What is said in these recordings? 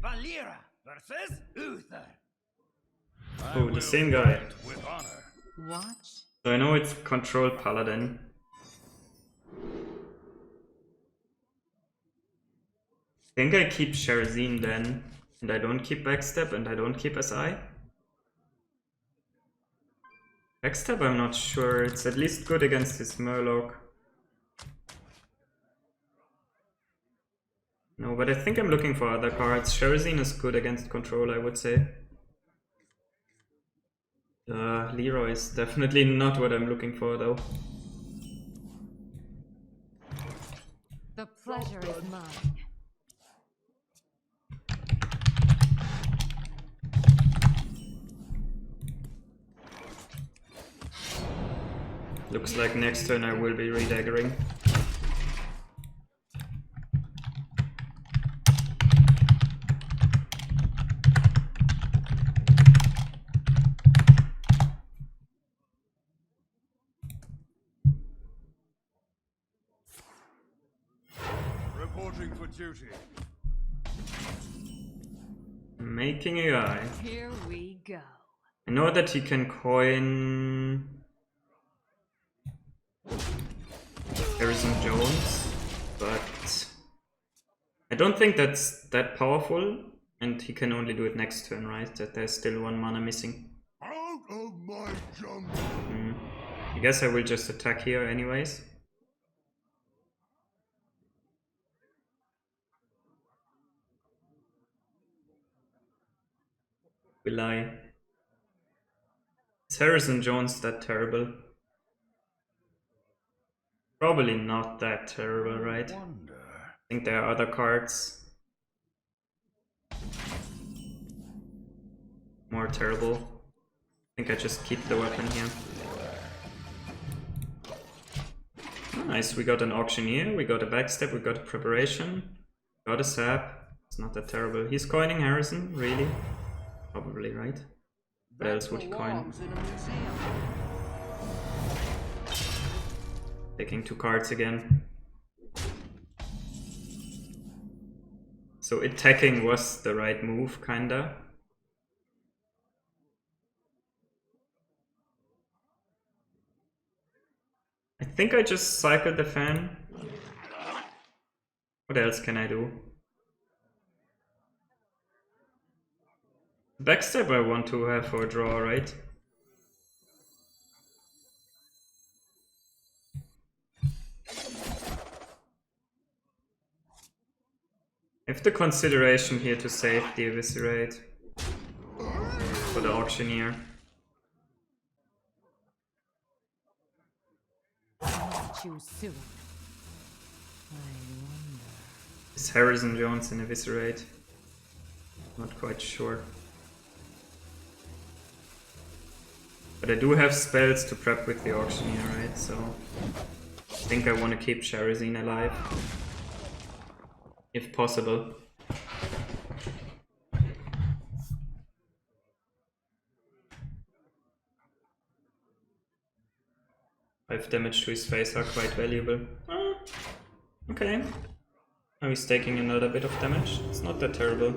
Valera versus Uther. Oh, the same guy. With honor. Watch. So I know it's control paladin. I think I keep Sherazine then, and I don't keep Backstep, and I don't keep SI. Backstep I'm not sure, it's at least good against his Murloc. No, but I think I'm looking for other cards. Sherazine is good against control, I would say. Leroy is definitely not what I'm looking for though. The pleasure is mine. Looks like next turn I will be redaggering. Reporting for duty. Making a guy. Here we go. I know that he can coin Harrison Jones, but I don't think that's that powerful, and he can only do it next turn, right? That there's still 1 mana missing. Out of my jungle. I guess I will just attack here anyways. Will I? Is Harrison Jones that terrible? Probably not that terrible, right? I think there are other cards more terrible. I think I just keep the weapon here. Nice, we got an auctioneer, we got a backstep, we got a preparation, got a sap. It's not that terrible. He's coining Harrison, really? Probably, right? What else would he coin? Taking 2 cards again. So attacking was the right move, kinda. I think I just cycled the fan. What else can I do? Backstep I want to have for a draw, right? I have the consideration here to save the Eviscerate for the auctioneer. Soon. I wonder. Is Harrison Jones an Eviscerate? Not quite sure. But I do have spells to prep with the auctioneer, right? So I think I want to keep Sherazine alive. If possible. 5 damage to his face are quite valuable. Okay. Now he's taking another bit of damage. It's not that terrible.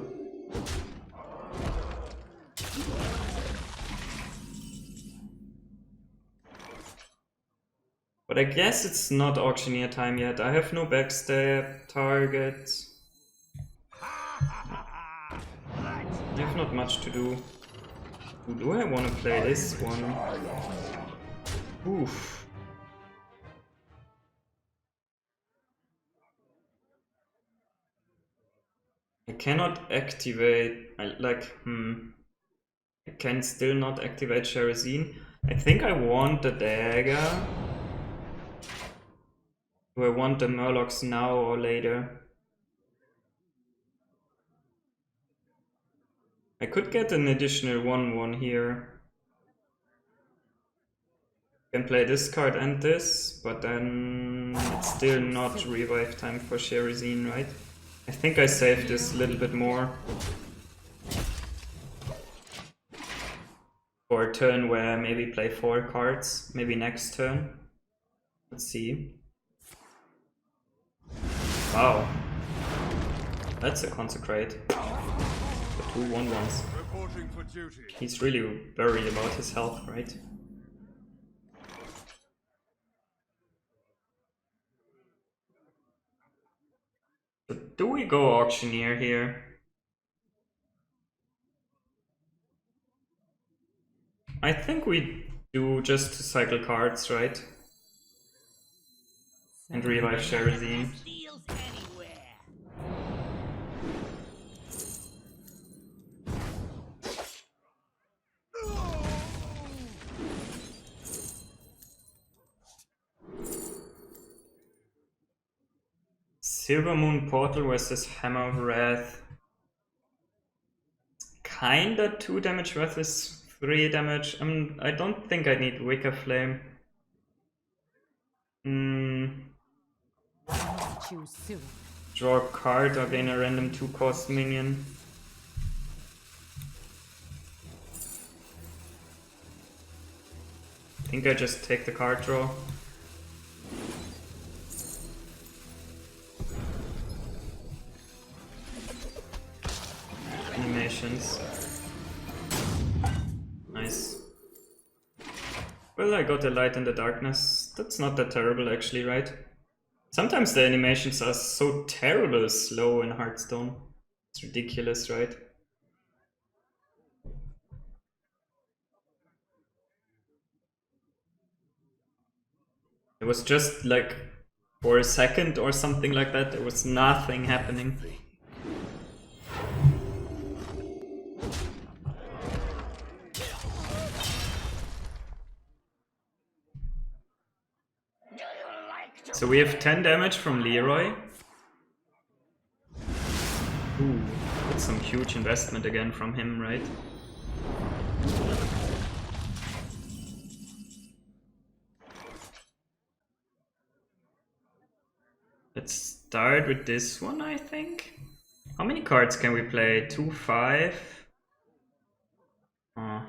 But I guess it's not auctioneer time yet. I have no backstab target. I have not much to do. Do I want to play this one? Oof. I cannot activate, I can still not activate Sherazine. I think I want the dagger. Do I want the Murlocs now or later? I could get an additional 1/1 here. Can play this card and this, but then it's still not revive time for Sherazine, right? I think I saved this a little bit more for a turn where I maybe play 4 cards, maybe next turn. Let's see. Wow, that's a consecrate. So 2 1/1s. Reporting for duty. He's really worried about his health, right? So do we go auctioneer here? I think we do just to cycle cards, right? And revive Sherazine. Deals anywhere. Silver Moon Portal versus Hammer of Wrath. Kinda 2 damage versus 3 damage. I don't think I need Wicker Flame. Choose soon. Draw a card or gain a random 2-cost minion. I think I just take the card draw. Animations. Nice. Well, I got a light in the darkness. That's not that terrible actually, right? Sometimes the animations are so terrible slow in Hearthstone. It's ridiculous, right? It was just like for a second or something like that, there was nothing happening. So we have 10 damage from Leroy. Ooh, that's some huge investment again from him, right? Let's start with this one, I think. How many cards can we play? 2, 5? Oh.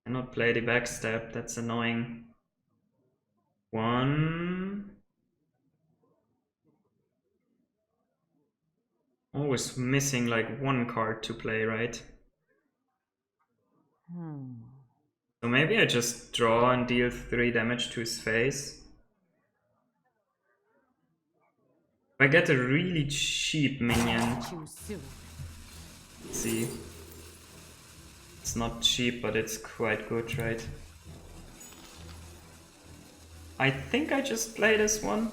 Cannot play the backstab, that's annoying. 1. Always missing like 1 card to play, right? So maybe I just draw and deal 3 damage to his face. If I get a really cheap minion, Choose soon. let's see. It's not cheap, but it's quite good, right? I think I just play this one.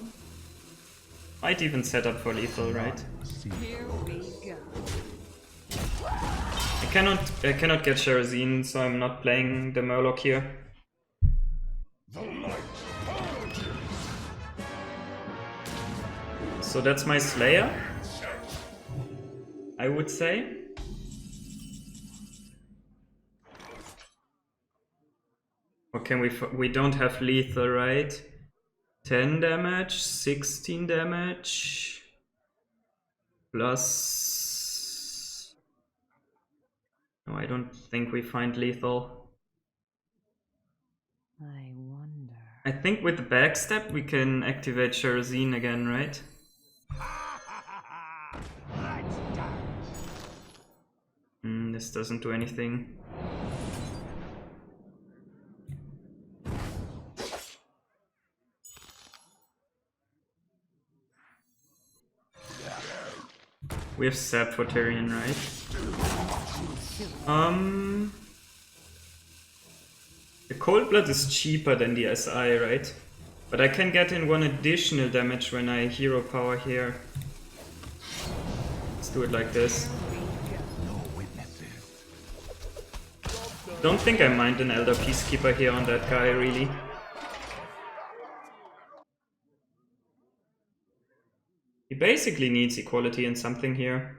Might even set up for lethal, right? Here we go. I cannot get Sherazine, so I'm not playing the Murloc here. The light purges. So that's my Slayer, I would say. Or can we don't have lethal, right? 10 damage, 16 damage, plus... No, I don't think we find lethal. I wonder. I think with the backstab we can activate Sherazine again, right? This doesn't do anything. We have Sap for Tyrion, right? The Cold Blood is cheaper than the SI, right? But I can get in 1 additional damage when I hero power here. Let's do it like this. Don't think I mind an Elder Peacekeeper here on that guy, really. He basically needs equality in something here.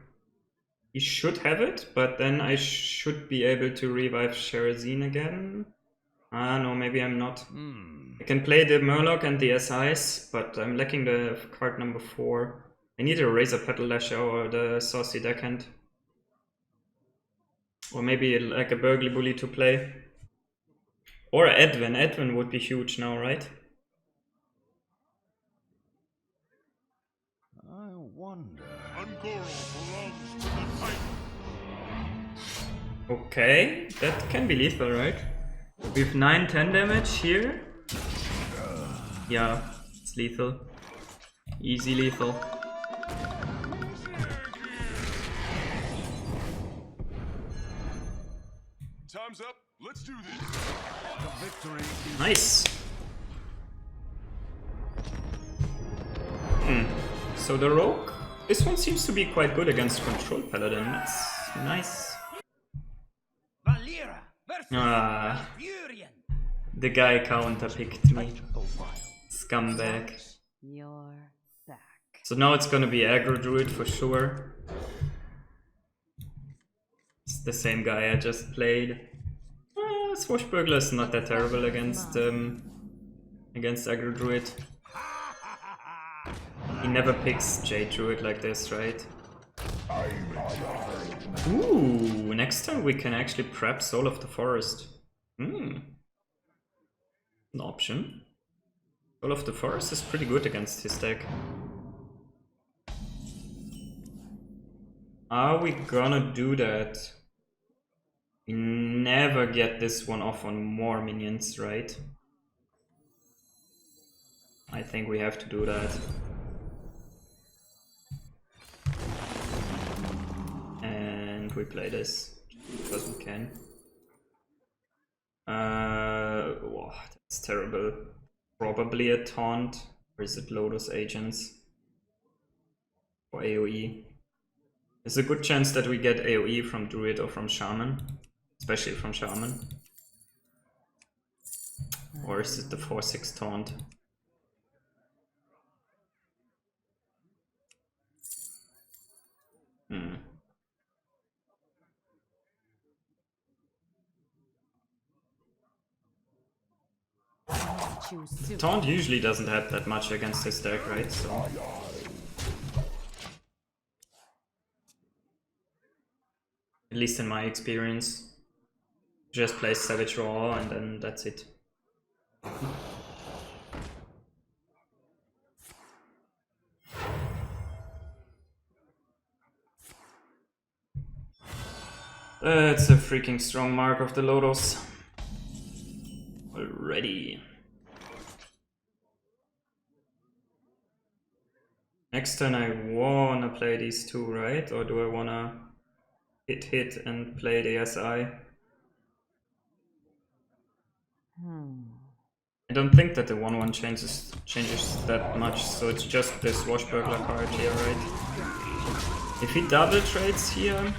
He should have it, but then I should be able to revive Sherazine again. Ah, no, maybe I'm not. I can play the Murloc and the SIs, but I'm lacking the card number 4. I need a Razor Petal Lasher or the Saucy Deckhand. Or maybe like a Burgly Bully to play. Or Edwin. Edwin would be huge now, right? I wonder. Okay, that can be lethal, right? We have 9-10 damage here. Yeah, it's lethal. Easy lethal. Time's up. Let's do this. The victory is Nice. So the rogue, this one seems to be quite good against control paladin. That's nice. Valera versus Ah, Furion. the guy counter picked me. Scumbag. You're back. So now it's gonna be aggro druid for sure. It's the same guy I just played. Swashbuckler is not that terrible against aggro druid. He never picks Jade Druid like this, right? Ooh, next time we can actually prep Soul of the Forest. An option. Soul of the Forest is pretty good against his deck. Are we gonna do that? We never get this one off on more minions, right? I think we have to do that. And we play this because we can. Wow, that's terrible. Probably a taunt. Or is it Lotus Agents? Or AoE? There's a good chance that we get AoE from Druid or from Shaman. Especially from Shaman. Or is it the 4-6 taunt? Choose suit. Taunt usually doesn't have that much against his deck, right? So at least in my experience. Just play Savage Raw and then that's it. It's a freaking strong mark of the Lotus. Already. Next turn I wanna play these two, right? Or do I wanna hit and play the SI? I don't think that the 1-1 changes that much, so it's just this Swashbuckler card here, right? If he double trades here,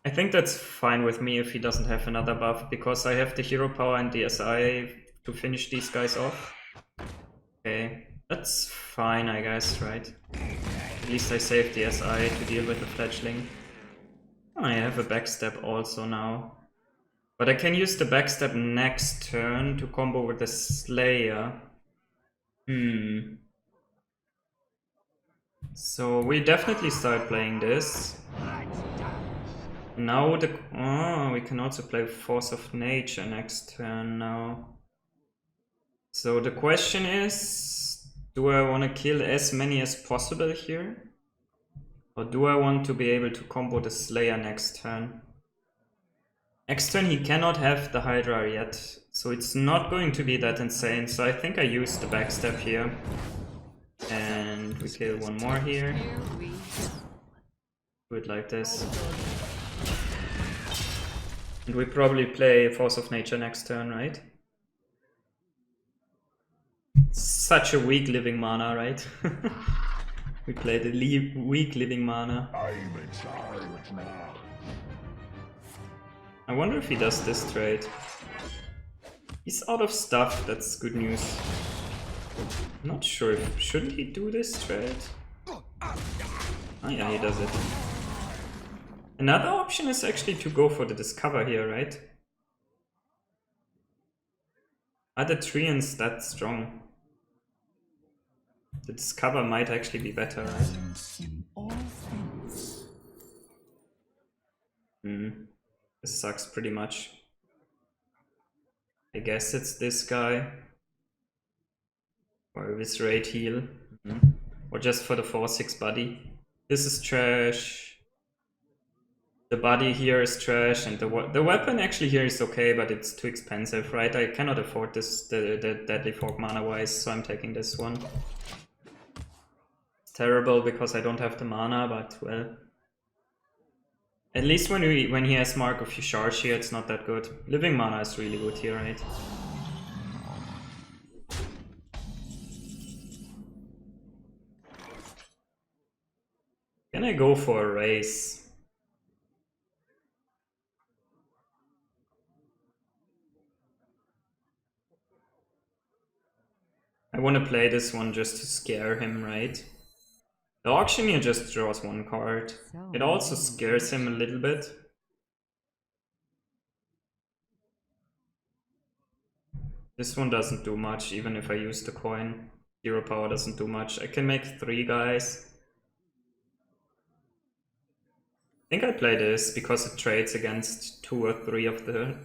I think that's fine with me if he doesn't have another buff, because I have the hero power and the SI to finish these guys off. Okay, that's fine, I guess, right? At least I saved the SI to deal with the fledgling. I have a backstep also now. But I can use the backstep next turn to combo with the Slayer. So we definitely start playing this. Now we can also play Force of Nature next turn now. So the question is, do I want to kill as many as possible here? Or do I want to be able to combo the Slayer next turn? Next turn he cannot have the Hydra yet, so it's not going to be that insane. So I think I use the backstep here. And we kill one more here. Here we go. Do it like this. And we probably play Force of Nature next turn, right? Such a weak living mana, right? We play the weak living mana. I'm in charge now. I wonder if he does this trade. He's out of stuff, that's good news. I'm not sure if... shouldn't he do this trade? Oh yeah, he does it. Another option is actually to go for the Discover here, right? Are the Treants that strong? The Discover might actually be better, right? This sucks pretty much. I guess it's this guy. Or Viscerate heal. Or just for the 4-6 buddy. This is trash. The body here is trash, and the weapon actually here is okay, but it's too expensive, right? I cannot afford this, the Deadly Fork mana-wise, so I'm taking this one. It's terrible because I don't have the mana, but well. At least when he has Mark of Yusharshi here, it's not that good. Living mana is really good here, right? Can I go for a race? I want to play this one just to scare him, right? The Auctioneer just draws one card. It also scares him a little bit. This one doesn't do much, even if I use the coin. Hero power doesn't do much. I can make 3 guys. I think I play this because it trades against 2 or 3 of the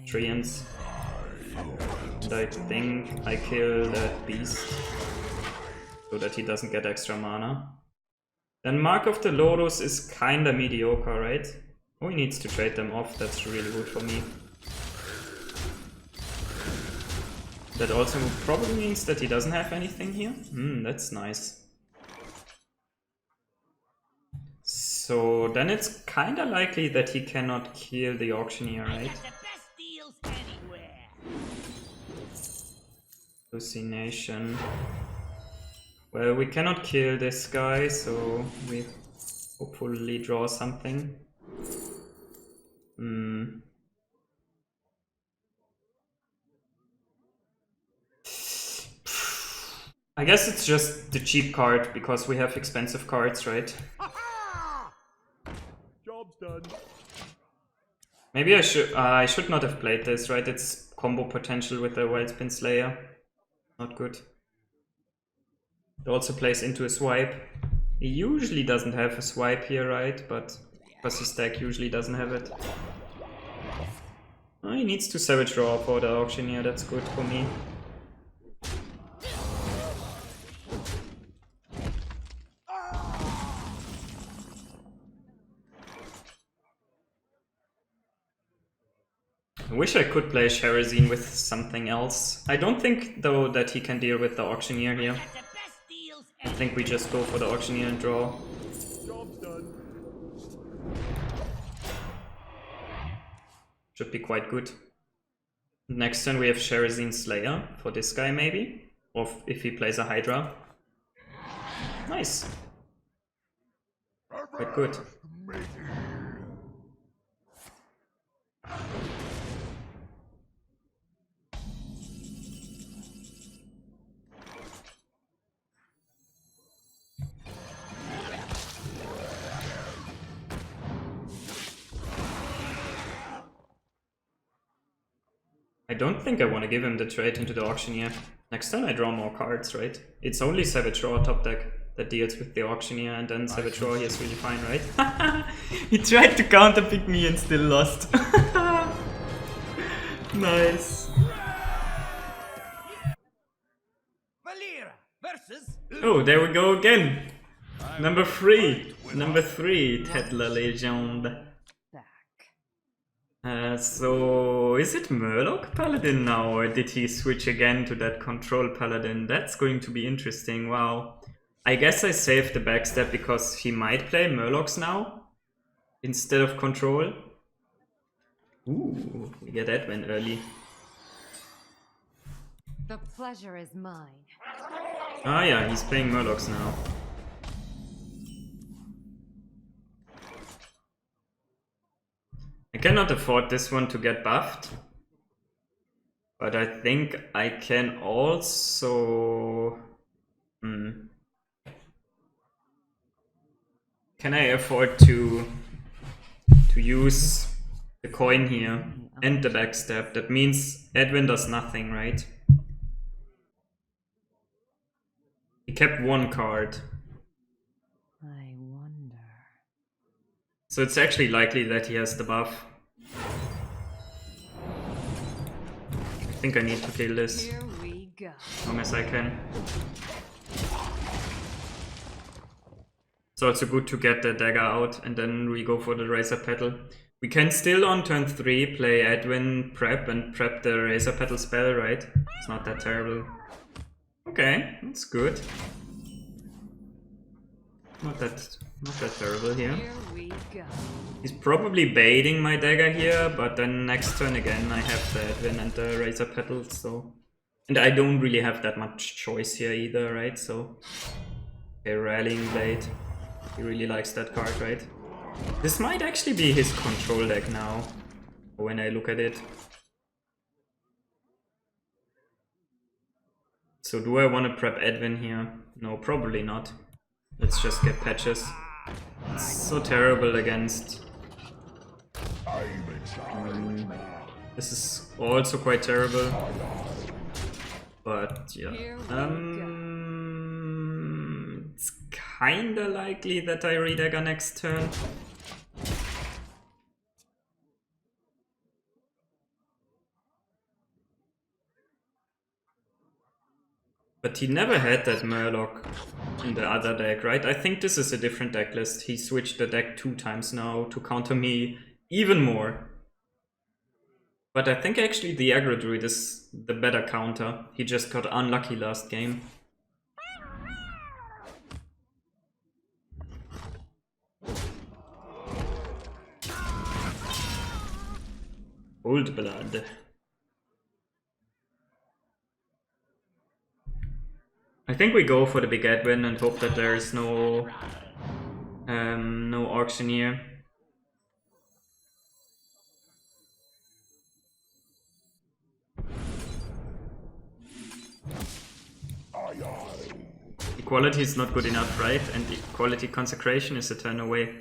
treants. And I think I kill that beast so that he doesn't get extra mana. Then Mark of the Lotus is kinda mediocre, right? Oh, he needs to trade them off, that's really good for me. That also probably means that he doesn't have anything here. That's nice. So then it's kinda likely that he cannot kill the Auctioneer, right? Hallucination. Well, we cannot kill this guy, so we hopefully draw something. I guess it's just the cheap card because we have expensive cards, right? Job's done. Maybe I should not have played this, right? It's combo potential with the Wildspin Slayer. Not good. It also plays into a swipe. He usually doesn't have a swipe here, right? But because his deck usually doesn't have it. Oh, he needs to Savage Draw for the Auctioneer, that's good for me. I wish I could play Sherazine with something else. I don't think, though, that he can deal with the Auctioneer here. I think we just go for the Auctioneer and draw. Job's done. Should be quite good. Next turn we have Sherazine Slayer for this guy, maybe? Or if he plays a Hydra. Nice. Quite good. I don't think I want to give him the trade into the Auctioneer. Next turn I draw more cards, right? It's only Savage Draw top deck that deals with the Auctioneer, and then Savage Draw he is really fine, right? He tried to counterpick me and still lost. Nice. Oh, there we go again. Number 3. Number 3, Tedla Legend. So is it Murloc Paladin now, or did he switch again to that Control Paladin? That's going to be interesting, wow. I guess I saved the backstep because he might play Murlocs now instead of Control. Ooh, we get Edwin early. The pleasure is mine. Ah yeah, he's playing Murlocs now. I cannot afford this one to get buffed, but I think I can also... Can I afford to use the coin here and the backstep? That means Edwin does nothing, right? He kept 1 card. I wonder. So it's actually likely that he has the buff. I think I need to kill this Here we go. as long as I can. It's also good to get the dagger out and then we go for the Razor Petal. We can still on turn 3 play Edwin prep and prep the Razor Petal spell, right? It's not that terrible. Okay, that's good. Not that terrible here. Here we go. He's probably baiting my dagger here, but then next turn again I have the Edwin and the Razor Petal, so... And I don't really have that much choice here either, right? So... Okay, Rallying Blade. He really likes that card, right? This might actually be his control deck now, when I look at it. So do I want to prep Edwin here? No, probably not. Let's just get patches. It's so terrible against... This is also quite terrible. But yeah. It's kinda likely that I redagger next turn. But he never had that Murloc in the other deck, right? I think this is a different deck list. He switched the deck 2 times now to counter me even more. But I think actually the Aggro Druid is the better counter. He just got unlucky last game. Old blood. I think we go for the big Edwin and hope that there is no auctioneer. Equality is not good enough, right? And equality consecration is a turn away.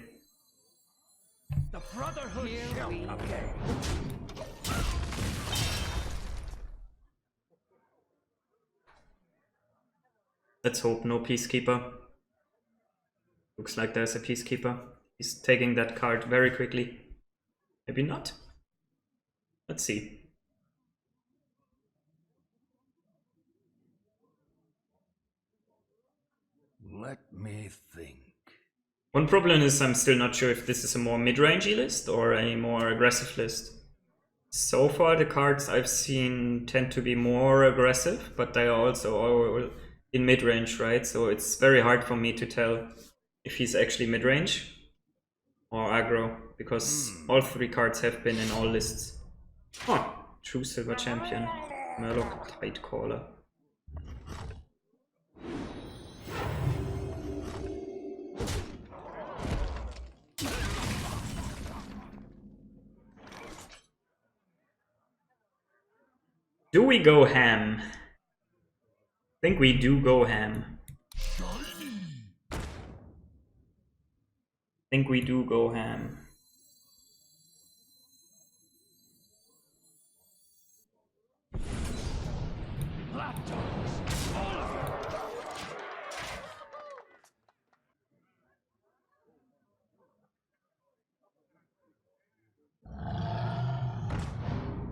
The Brotherhood shall appear. Let's hope no Peacekeeper. Looks like there's a Peacekeeper. He's taking that card very quickly. Maybe not. Let's see. Let me think. One problem is I'm still not sure if this is a more mid-rangey list or a more aggressive list. So far the cards I've seen tend to be more aggressive, but they are also all in mid-range, right? So it's very hard for me to tell if he's actually mid-range or aggro, because all 3 cards have been in all lists. Oh, true silver champion. Murloc Tidecaller. Do we go ham? I think we do go ham. I think we do go ham.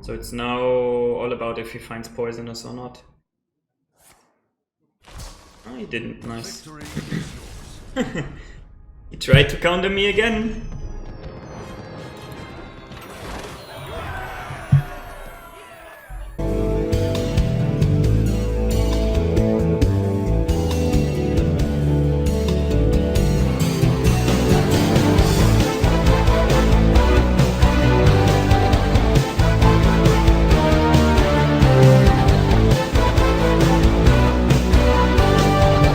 So it's now all about if he finds poisonous or not. Oh, he didn't. Nice. He tried to counter me again.